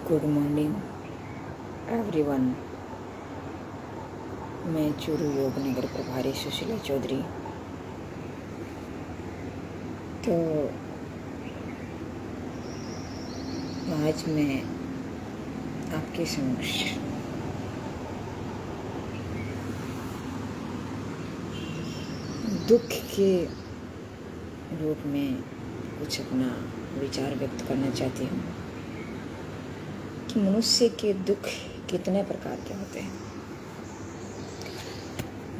Good morning everyone. मैं चूरू योग नगर प्रभारी सुशीला चौधरी। तो आज मैं आपके समक्ष दुख के रूप में कुछ अपना विचार व्यक्त करना चाहती हूँ कि मनुष्य के दुख कितने प्रकार के होते हैं।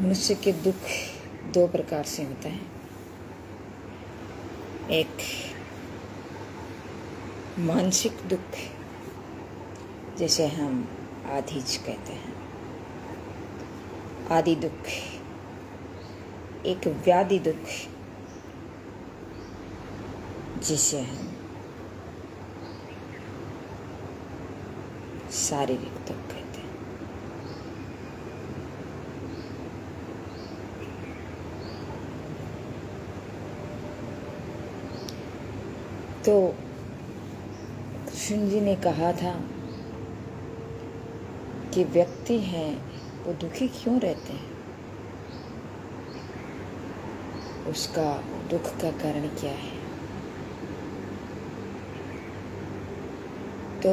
मनुष्य के दुख दो प्रकार से होता है। एक मानसिक दुख जिसे हम आधिज कहते हैं, आदि दुख। एक व्याधि दुख जिसे हम शारीरिक दुख कहते हैं। तो कृष्ण जी ने कहा था कि व्यक्ति हैं वो दुखी क्यों रहते हैं, उसका दुख का कारण क्या है। तो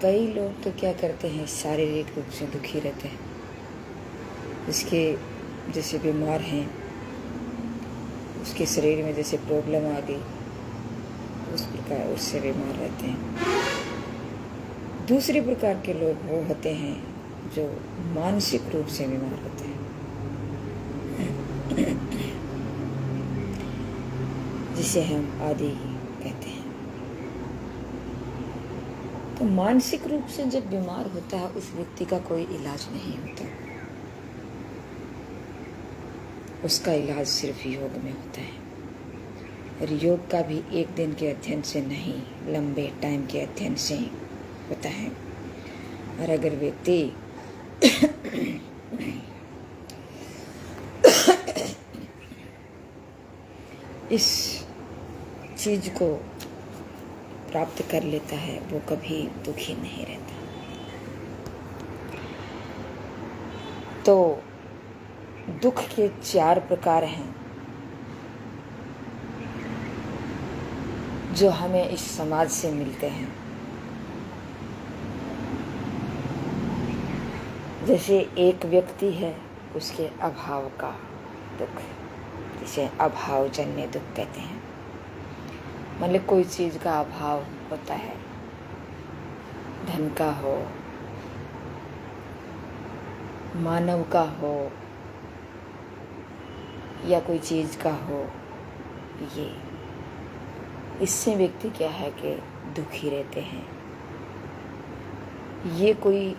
कई लोग तो क्या करते हैं, शारीरिक रूप से दुखी रहते हैं। इसके जैसे बीमार हैं, उसके शरीर में जैसे प्रॉब्लम आ गई, उस प्रकार उससे बीमार रहते हैं। दूसरे प्रकार के लोग वो होते हैं जो मानसिक रूप से बीमार होते हैं, जिसे हम आदि कहते हैं। तो मानसिक रूप से जब बीमार होता है उस व्यक्ति का कोई इलाज नहीं होता, उसका इलाज सिर्फ योग में होता है। और योग का भी एक दिन के अध्ययन से नहीं, लंबे टाइम के अध्ययन से होता है। और अगर व्यक्ति इस चीज को प्राप्त कर लेता है वो कभी दुखी नहीं रहता। तो दुख के 4 प्रकार हैं जो हमें इस समाज से मिलते हैं। जैसे एक व्यक्ति है, उसके अभाव का दुख, जिसे अभावजन्य दुख कहते हैं। मतलब कोई चीज़ का अभाव होता है, धन का हो, मानव का हो, या कोई चीज़ का हो, ये इससे व्यक्ति क्या है कि दुखी रहते हैं। ये कोई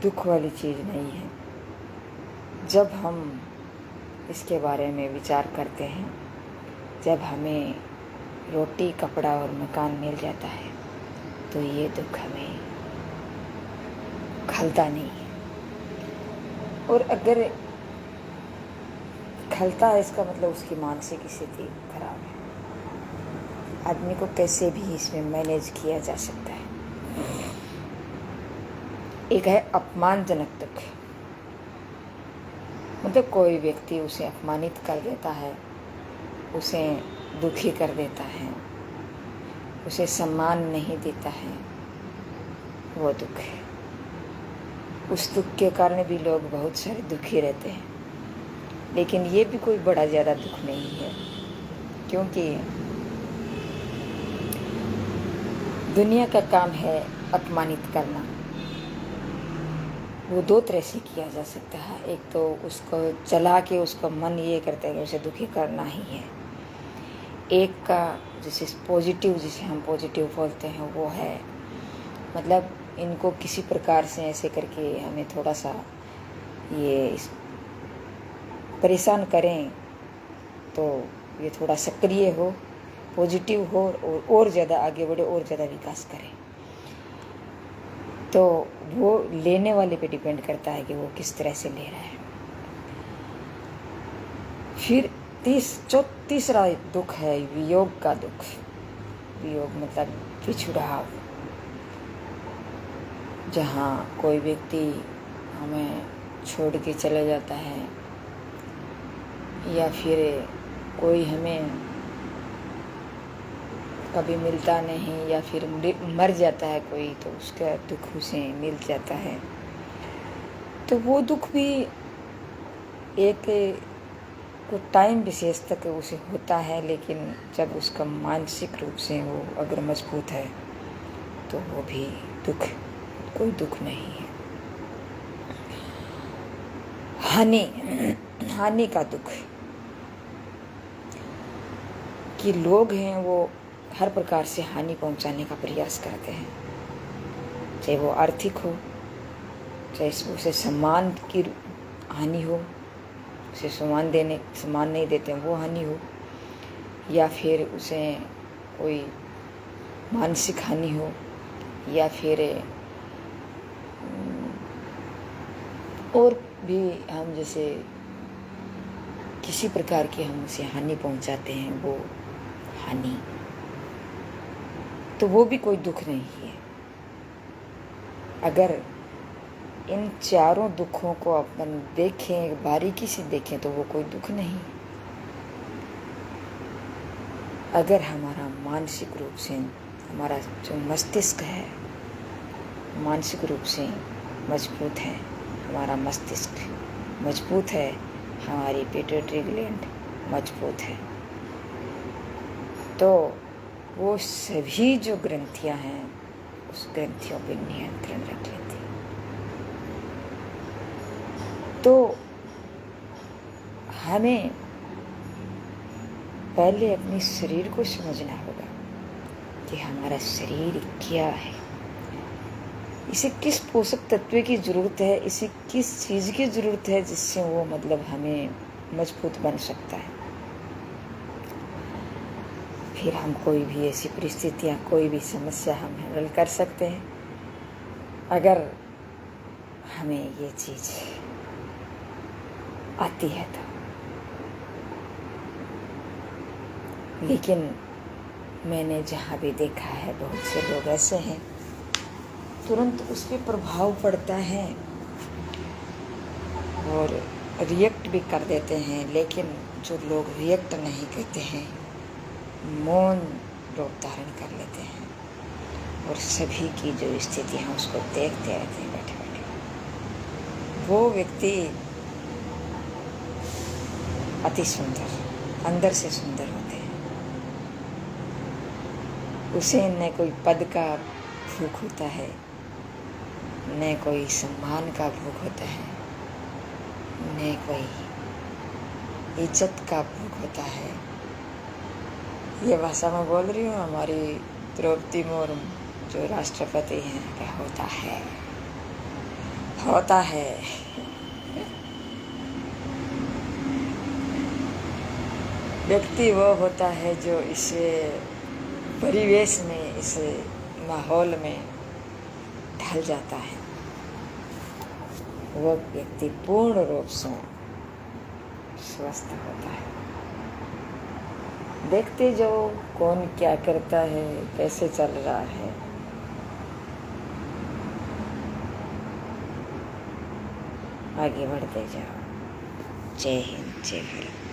दुख वाली चीज़ नहीं है। जब हम इसके बारे में विचार करते हैं, जब हमें रोटी, कपड़ा और मकान मिल जाता है, तो ये दुख हमें खलता नहीं है। और अगर खलता है, इसका मतलब उसकी मानसिक स्थिति खराब है। आदमी को कैसे भी इसमें मैनेज किया जा सकता है। एक है अपमानजनक दुख, मतलब कोई व्यक्ति उसे अपमानित कर देता है, उसे दुखी कर देता है, उसे सम्मान नहीं देता है, वो दुख है। उस दुख के कारण भी लोग बहुत सारे दुखी रहते हैं। लेकिन ये भी कोई बड़ा ज़्यादा दुख नहीं है, क्योंकि दुनिया का काम है अपमानित करना। वो 2 तरह से किया जा सकता है। एक तो उसको चला के उसका मन ये करता है कि उसे दुखी करना ही है। एक का जैसे पॉजिटिव, जिसे हम पॉजिटिव बोलते हैं, वो है मतलब इनको किसी प्रकार से ऐसे करके हमें थोड़ा सा ये परेशान करें तो ये थोड़ा सक्रिय हो, पॉजिटिव हो और ज़्यादा आगे बढ़े और ज़्यादा विकास करें। तो वो लेने वाले पे डिपेंड करता है कि वो किस तरह से ले रहा है। फिर तीसरा दुख है वियोग का दुख। वियोग मतलब बिछुड़ाव, जहाँ कोई व्यक्ति हमें छोड़ के चला जाता है या फिर कोई हमें कभी मिलता नहीं या फिर मर जाता है कोई, तो उसका दुख उसे मिल जाता है। तो वो दुख भी एक को टाइम विशेष तक उसे होता है, लेकिन जब उसका मानसिक रूप से वो अगर मजबूत है तो वो भी दुख कोई दुख नहीं है। हानि का दुख कि लोग हैं वो हर प्रकार से हानि पहुंचाने का प्रयास करते हैं, चाहे वो आर्थिक हो, चाहे उसे सम्मान की हानि हो, उसे सम्मान नहीं देते हैं वो हानि हो, या फिर उसे कोई मानसिक हानि हो, या फिर और भी हम जैसे किसी प्रकार की हम उसे हानि पहुंचाते हैं, वो हानि, तो वो भी कोई दुख नहीं है। अगर इन चारों दुखों को अपन देखें, बारीकी से देखें, तो वो कोई दुख नहीं। अगर हमारा मानसिक रूप से, हमारा जो मस्तिष्क है मानसिक रूप से मजबूत है, हमारा मस्तिष्क मजबूत है, हमारी पिट्यूटरी ग्लैंड मजबूत है, तो वो सभी जो ग्रंथियां हैं उस ग्रंथियों पर नियंत्रण रख लेती। तो हमें पहले अपने शरीर को समझना होगा कि हमारा शरीर क्या है, इसे किस पोषक तत्व की ज़रूरत है, इसे किस चीज़ की ज़रूरत है जिससे वो मतलब हमें मजबूत बन सकता है। फिर हम कोई भी ऐसी परिस्थितियाँ, कोई भी समस्या हम हैंडल कर सकते हैं अगर हमें ये चीज़ आती है तो। लेकिन मैंने जहाँ भी देखा है बहुत से लोग ऐसे हैं तुरंत उस पर प्रभाव पड़ता है और रिएक्ट भी कर देते हैं, लेकिन जो लोग रिएक्ट नहीं करते हैं मौन रूप धारण कर लेते हैं और सभी की जो स्थिति है उसको देखते रहते हैं बैठे बैठे। वो व्यक्ति अति सुंदर, अंदर से सुंदर होते हैं। उसे न कोई पद का भूख होता है, न कोई सम्मान का भूख होता है, न कोई इज्जत का भूख होता है। ये भाषा मैं बोल रही हूँ, हमारी द्रौपदी मुर्मू जो राष्ट्रपति हैं क्या होता है व्यक्ति वो होता है जो इस परिवेश में, इस माहौल में ढल जाता है। वो व्यक्ति पूर्ण रूप से स्वस्थ होता है। देखते जाओ कौन क्या करता है, कैसे चल रहा है। आगे बढ़ते जाओ। जय हिंद, जय भारत।